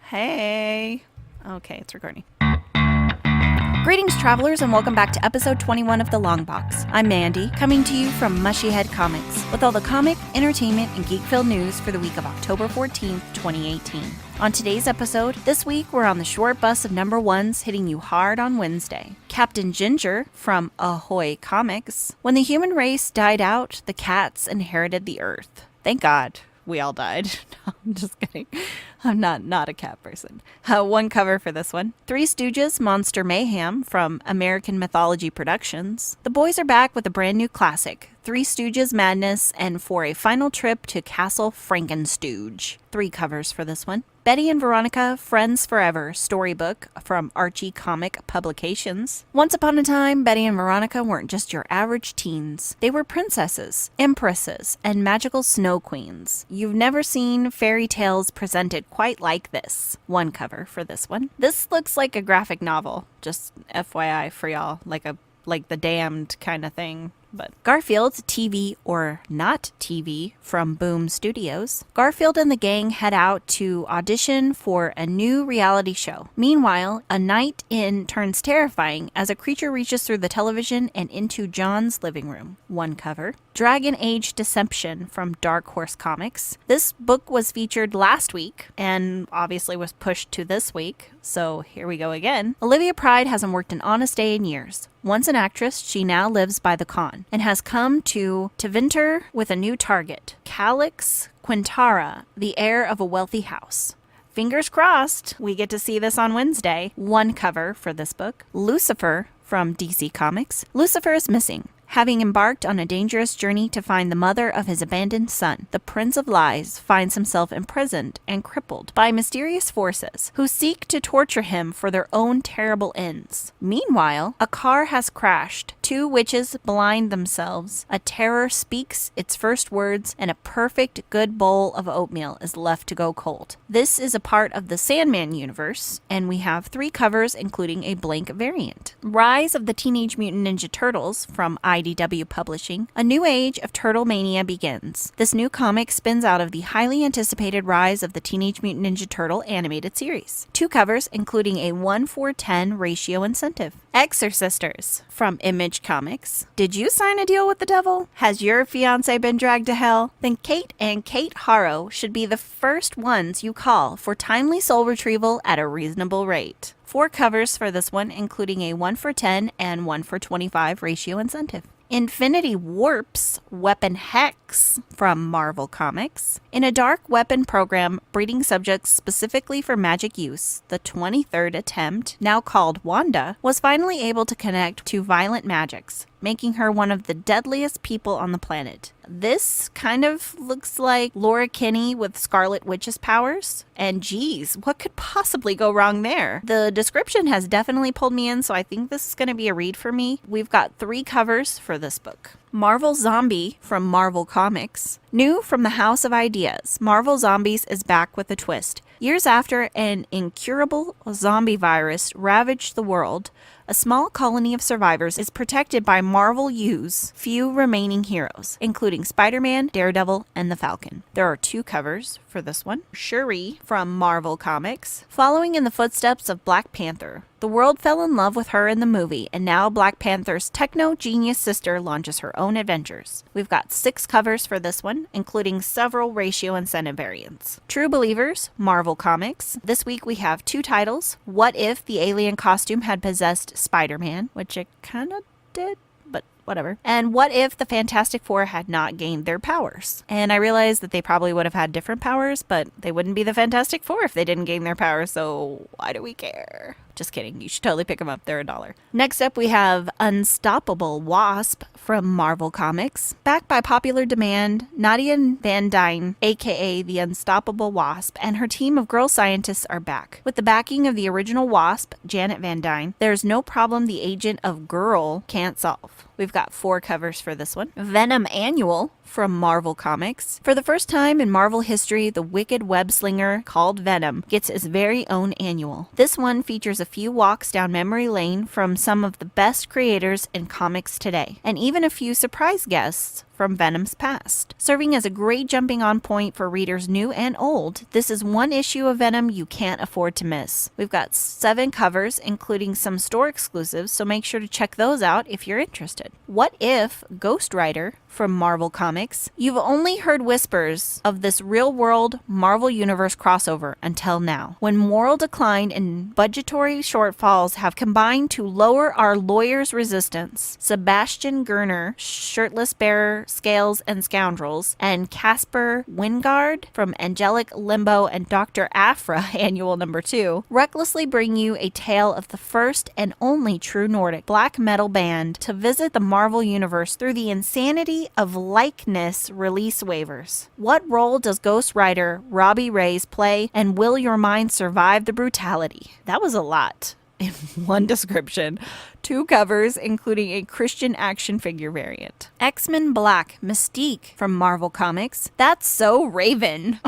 Hey. Okay, it's recording. Greetings, travelers, and welcome back to episode 21 of The Long Box. I'm Mandy, coming to you from Mushyhead Comics, with all the comic, entertainment, and geek-filled news for the week of October 14th, 2018. On today's episode, this week we're on the short bus of number ones hitting you hard on Wednesday. Captain Ginger from Ahoy Comics. When the human race died out, the cats inherited the earth. Thank God. We all died. No, I'm just kidding. I'm not a cat person. One cover for this one. Three Stooges, Monster Mayhem from American Mythology Productions. The boys are back with a brand new classic, Three Stooges Madness, and for a final trip to Castle Frankenstooge. Three covers for this one. Betty and Veronica, Friends Forever, Storybook from Archie Comic Publications. Once upon a time, Betty and Veronica weren't just your average teens. They were princesses, empresses, and magical snow queens. You've never seen fairy tales presented quite like this. One cover for this one. This looks like a graphic novel, just FYI for y'all, like The Damned kind of thing. But Garfield's TV or Not TV from Boom Studios. Garfield and the gang head out to audition for a new reality show. Meanwhile, a night in turns terrifying as a creature reaches through the television and into John's living room. One cover. Dragon Age Deception from Dark Horse Comics. This book was featured last week and obviously was pushed to this week, so here we go again. Olivia Pride hasn't worked an honest day in years. Once an actress, she now lives by the con and has come to Tevinter with a new target, Calix Quintara, the heir of a wealthy house. Fingers crossed we get to see this on Wednesday. One cover for this book. Lucifer from DC Comics. Lucifer is missing. Having embarked on a dangerous journey to find the mother of his abandoned son, the Prince of Lies finds himself imprisoned and crippled by mysterious forces who seek to torture him for their own terrible ends. Meanwhile, a car has crashed. Two witches blind themselves. A terror speaks its first words, and a perfect good bowl of oatmeal is left to go cold. This is a part of the Sandman universe, and we have three covers including a blank variant. Rise of the Teenage Mutant Ninja Turtles from IDW Publishing. A new age of Turtle Mania begins. This new comic spins out of the highly anticipated Rise of the Teenage Mutant Ninja Turtle animated series. Two covers including a 1:10 ratio incentive. Exorcisters from Image Comics. Did you sign a deal with the devil? Has your fiancé been dragged to hell? Then Kate and Kate Harrow should be the first ones you call for timely soul retrieval at a reasonable rate. Four covers for this one, including a 1:10 and 1:25 ratio incentive. Infinity Warp's Weapon Hex from Marvel Comics. In a dark weapon program breeding subjects specifically for magic use, the 23rd attempt, now called Wanda, was finally able to connect to violent magics, making her one of the deadliest people on the planet. This kind of looks like Laura Kinney with Scarlet Witch's powers. And geez, what could possibly go wrong there? The description has definitely pulled me in, so I think this is going to be a read for me. We've got three covers for this book. Marvel Zombie from Marvel Comics. New from the House of Ideas, Marvel Zombies is back with a twist. Years after an incurable zombie virus ravaged the world, a small colony of survivors is protected by Marvel U's few remaining heroes, including Spider-Man, Daredevil, and the Falcon. There are two covers for this one. Shuri from Marvel Comics. Following in the footsteps of Black Panther, the world fell in love with her in the movie, and now Black Panther's techno-genius sister launches her own adventures. We've got six covers for this one, including several ratio incentive variants. True Believers, Marvel Comics. This week we have two titles. What If the Alien Costume Had Possessed Spider-Man, which it kind of did, but whatever. And What If the Fantastic Four Had Not Gained Their Powers? And I realized that they probably would have had different powers, but they wouldn't be the Fantastic Four if they didn't gain their powers, so why do we care? Just kidding. You should totally pick them up. They're $1. Next up, we have Unstoppable Wasp from Marvel Comics. Backed by popular demand, Nadia Van Dyne, aka the Unstoppable Wasp, and her team of girl scientists are back. With the backing of the original Wasp, Janet Van Dyne, there's no problem the agent of Girl can't solve. We've got four covers for this one. Venom Annual from Marvel Comics. For the first time in Marvel history, the wicked web slinger called Venom gets his very own annual. This one features a few walks down memory lane from some of the best creators in comics today, and even a few surprise guests from Venom's past. Serving as a great jumping on point for readers new and old, this is one issue of Venom you can't afford to miss. We've got 7 covers, including some store exclusives, so make sure to check those out if you're interested. What if Ghost Rider from Marvel Comics? You've only heard whispers of this real-world Marvel Universe crossover until now, when moral decline and budgetary shortfalls have combined to lower our lawyer's resistance. Sebastian Gardner, Shirtless Bearer, Scales and Scoundrels, and Casper Wingard from Angelic Limbo and Dr. Aphra Annual number 2 recklessly bring you a tale of the first and only true Nordic black metal band to visit the Marvel Universe through the insanity of likeness release waivers. What role does Ghost Rider Robbie Reyes play, and will your mind survive the brutality? That was a lot in one description. 2 covers, including a Christian action figure variant. X-Men Black Mystique from Marvel Comics. That's so Raven.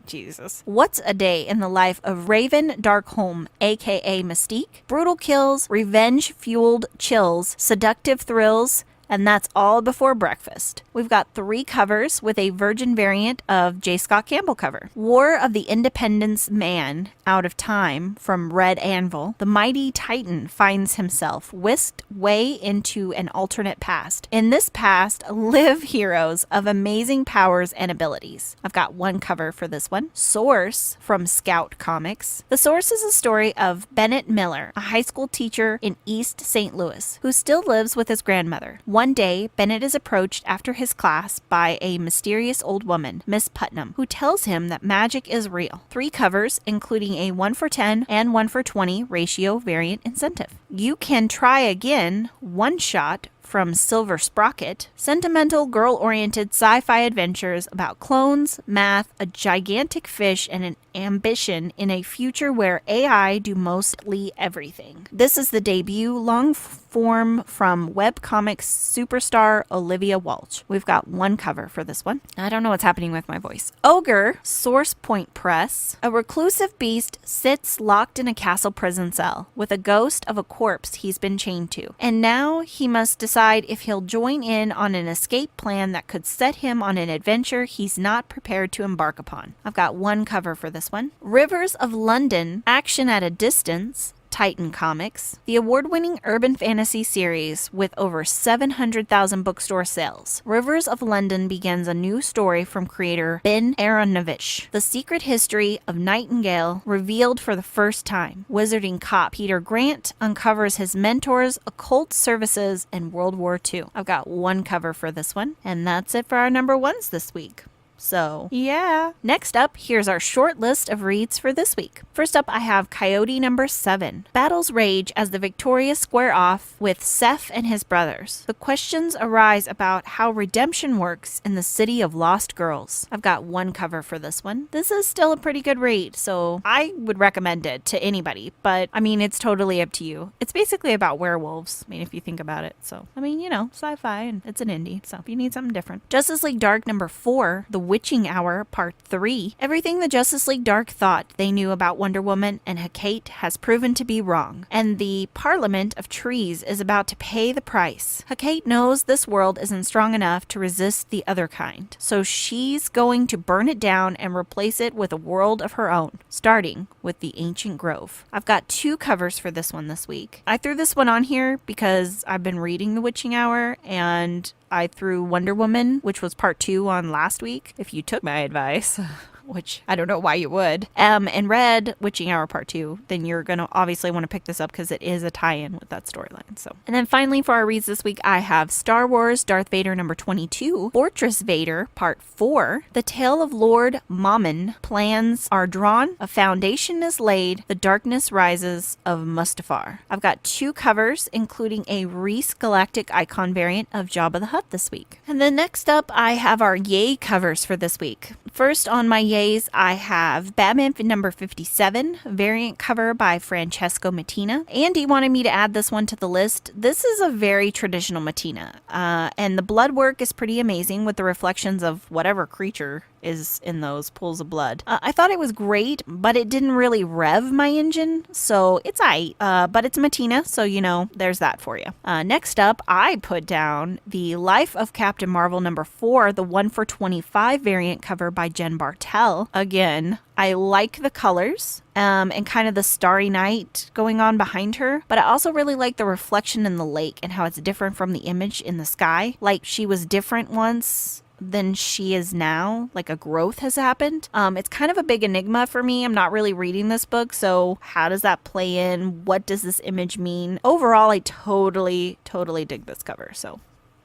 Jesus. What's a day in the life of Raven Darkholme, aka Mystique? Brutal kills, revenge-fueled chills, seductive thrills, and that's all before breakfast. We've got 3 covers with a Virgin variant of J. Scott Campbell cover. War of the Independence Man, Out of Time from Red Anvil. The mighty Titan finds himself whisked way into an alternate past. In this past live heroes of amazing powers and abilities. I've got 1 cover for this one. Source from Scout Comics. The Source is a story of Bennett Miller, a high school teacher in East St. Louis, who still lives with his grandmother. One day, Bennett is approached after his class by a mysterious old woman, Miss Putnam, who tells him that magic is real. 3 covers, including a 1 for 10 and 1 for 20 ratio variant incentive. You Can Try Again one-shot from Silver Sprocket, sentimental girl-oriented sci-fi adventures about clones, math, a gigantic fish, and an ambition in a future where AI do mostly everything. This is the debut long form from webcomics superstar Olivia Walsh. We've got 1 cover for this one. I don't know what's happening with my voice. Ogre, Source Point Press. A reclusive beast sits locked in a castle prison cell with a ghost of a corpse he's been chained to. And now he must decide if he'll join in on an escape plan that could set him on an adventure he's not prepared to embark upon. I've got 1 cover for this one. Rivers of London, Action at a Distance, Titan Comics, the award-winning urban fantasy series with over 700,000 bookstore sales. Rivers of London begins a new story from creator Ben Aronovich. The secret history of Nightingale revealed for the first time. Wizarding cop Peter Grant uncovers his mentor's occult services in World War II. I've got 1 cover for this one, and that's it for our number 1s this week. So, yeah. Next up, here's our short list of reads for this week. First up, I have Coyote number 7. Battles rage as the Victorious square off with Seth and his brothers. The questions arise about how redemption works in the city of lost girls. I've got 1 cover for this one. This is still a pretty good read, so I would recommend it to anybody, but I mean, it's totally up to you. It's basically about werewolves, I mean, if you think about it. So, I mean, you know, sci-fi, and it's an indie, so if you need something different. Justice League Dark number 4, The Witching Hour, Part 3. Everything the Justice League Dark thought they knew about Wonder Woman and Hecate has proven to be wrong, and the Parliament of Trees is about to pay the price. Hecate knows this world isn't strong enough to resist the other kind, so she's going to burn it down and replace it with a world of her own, starting with the Ancient Grove. I've got 2 covers for this one this week. I threw this one on here because I've been reading The Witching Hour, and I threw Wonder Woman, which was part 2, on last week, if you took my advice. which I don't know why you would, and read Witching Hour Part 2, then you're going to obviously want to pick this up because it is a tie-in with that storyline. So, and then finally for our reads this week, I have Star Wars Darth Vader number 22, Fortress Vader Part 4, The Tale of Lord Mammon, Plans Are Drawn, A Foundation is Laid, The Darkness Rises of Mustafar. I've got 2 covers, including a Reese Galactic Icon variant of Jabba the Hutt this week. And then next up, I have our Yay covers for this week. First on my Yays, I have Batman number 57, variant cover by Francesco Mattina. Andy wanted me to add this one to the list. This is a very traditional Mattina, and the blood work is pretty amazing with the reflections of whatever creature is in those pools of blood. I thought it was great, but it didn't really rev my engine, so it's aight. But it's Mattina, so there's that for you. Next up, I put down the Life of Captain Marvel #4, the 1/25 variant cover by Jen Bartel. Again, I like the colors and kind of the starry night going on behind her, but I also really like the reflection in the lake and how it's different from the image in the sky. Like she was different once than she is now, like a growth has happened. It's kind of a big enigma for me. I'm not really reading this book, so how does that play in? What does this image mean? Overall, I totally dig this cover, so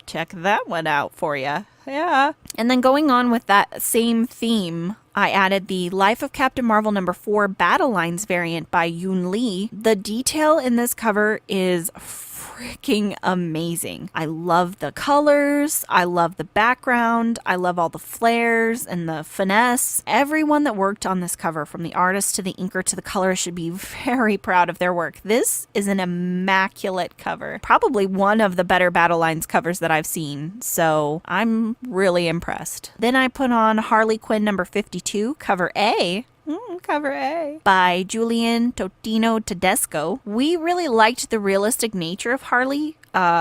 check that one out for you. Yeah. And then going on with that same theme, I added the Life of Captain Marvel #4 Battle Lines variant by Yoon Lee. The detail in this cover is freaking amazing. I love the colors. I love the background. I love all the flares and the finesse. Everyone that worked on this cover, from the artist to the inker to the colorist, should be very proud of their work. This is an immaculate cover. Probably one of the better Battle Lines covers that I've seen. So I'm really impressed. Then I put on Harley Quinn #52, cover A. Cover A by Julian Totino Tedesco. We really liked the realistic nature of Harley,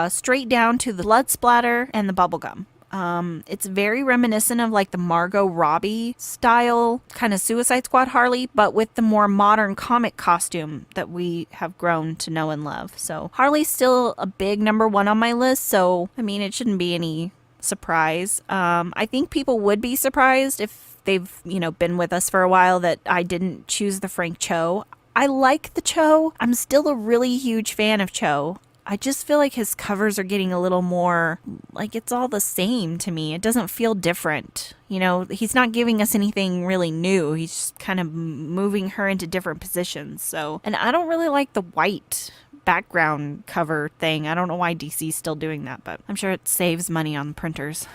straight down to the blood splatter and the bubblegum. It's very reminiscent of like the Margot Robbie style kind of Suicide Squad Harley, but with the more modern comic costume that we have grown to know and love. So Harley's still a big #1 on my list, so I mean it shouldn't be any surprise. I think people would be surprised if they've, been with us for a while that I didn't choose the Frank Cho. I like the Cho. I'm still a really huge fan of Cho. I just feel like his covers are getting a little more, like it's all the same to me. It doesn't feel different. He's not giving us anything really new. He's just kind of moving her into different positions. And I don't really like the white background cover thing. I don't know why DC's still doing that, but I'm sure it saves money on printers.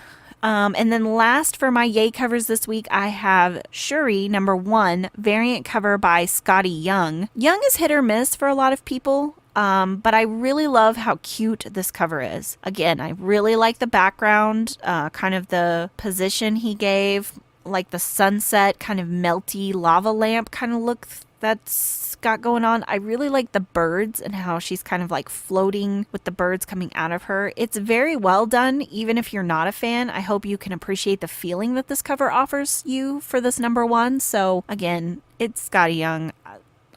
And then last for my yay covers this week, I have Shuri #1 variant cover by Scotty Young. Young is hit or miss for a lot of people. But I really love how cute this cover is. Again, I really like the background, kind of the position he gave, like the sunset kind of melty lava lamp kind of look that's got going on. I really like the birds and how she's kind of like floating with the birds coming out of her. It's very well done, even if you're not a fan. I hope you can appreciate the feeling that this cover offers you for this #1. So again, it's Scotty Young.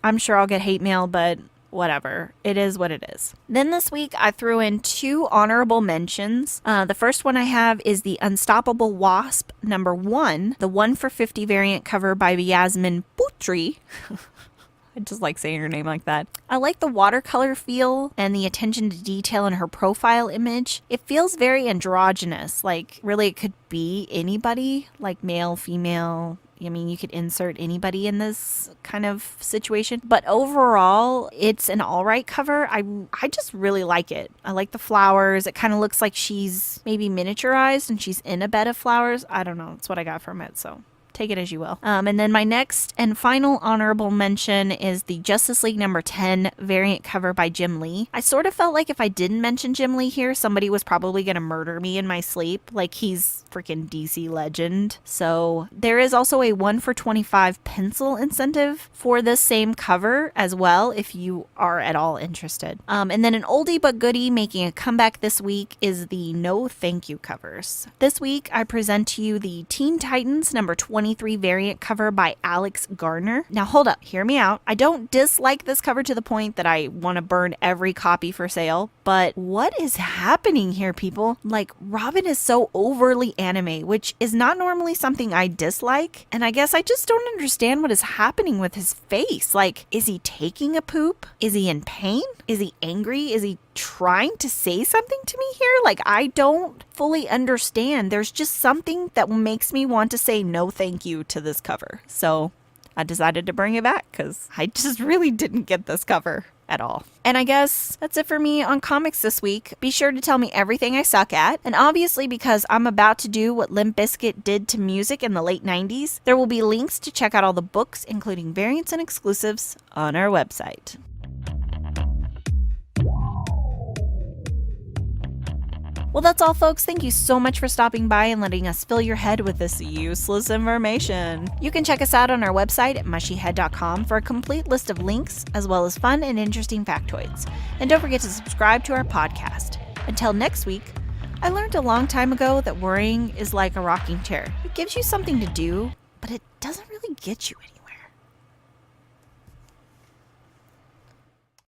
I'm sure I'll get hate mail, but whatever. It is what it is. Then this week I threw in 2 honorable mentions. The first one I have is the Unstoppable Wasp #1, the 1/50 variant cover by Yasmin Putri. I just like saying her name like that. I like the watercolor feel and the attention to detail in her profile image. It feels very androgynous. Like really it could be anybody, like male, female. I mean, you could insert anybody in this kind of situation. But overall, it's an all right cover. I just really like it. I like the flowers. It kind of looks like she's maybe miniaturized and she's in a bed of flowers. I don't know. That's what I got from it. So take it as you will. And then my next and final honorable mention is the Justice League #10 variant cover by Jim Lee. I sort of felt like if I didn't mention Jim Lee here, somebody was probably going to murder me in my sleep. Like he's freaking DC legend. So there is also a 1/25 pencil incentive for this same cover as well, if you are at all interested. And then an oldie but goodie making a comeback this week is the No Thank You covers. This week I present to you the Teen Titans #23 variant cover by Alex Gardner. Now hold up, hear me out. I don't dislike this cover to the point that I want to burn every copy for sale, but what is happening here, people? Like, Robin is so overly anime, which is not normally something I dislike, and I guess I just don't understand what is happening with his face. Like, is he taking a poop? Is he in pain? Is he angry? Is he trying to say something to me here? Like, I don't fully understand. There's just something that makes me want to say no thank you to this cover. So I decided to bring it back because I just really didn't get this cover at all. And I guess that's it for me on comics this week. Be sure to tell me everything I suck at. And obviously, because I'm about to do what Limp Bizkit did to music in the late 90s, there will be links to check out all the books, including variants and exclusives, on our website. Well, that's all, folks. Thank you so much for stopping by and letting us fill your head with this useless information. You can check us out on our website at mushyhead.com for a complete list of links, as well as fun and interesting factoids. And don't forget to subscribe to our podcast. Until next week, I learned a long time ago that worrying is like a rocking chair. It gives you something to do, but it doesn't really get you anywhere.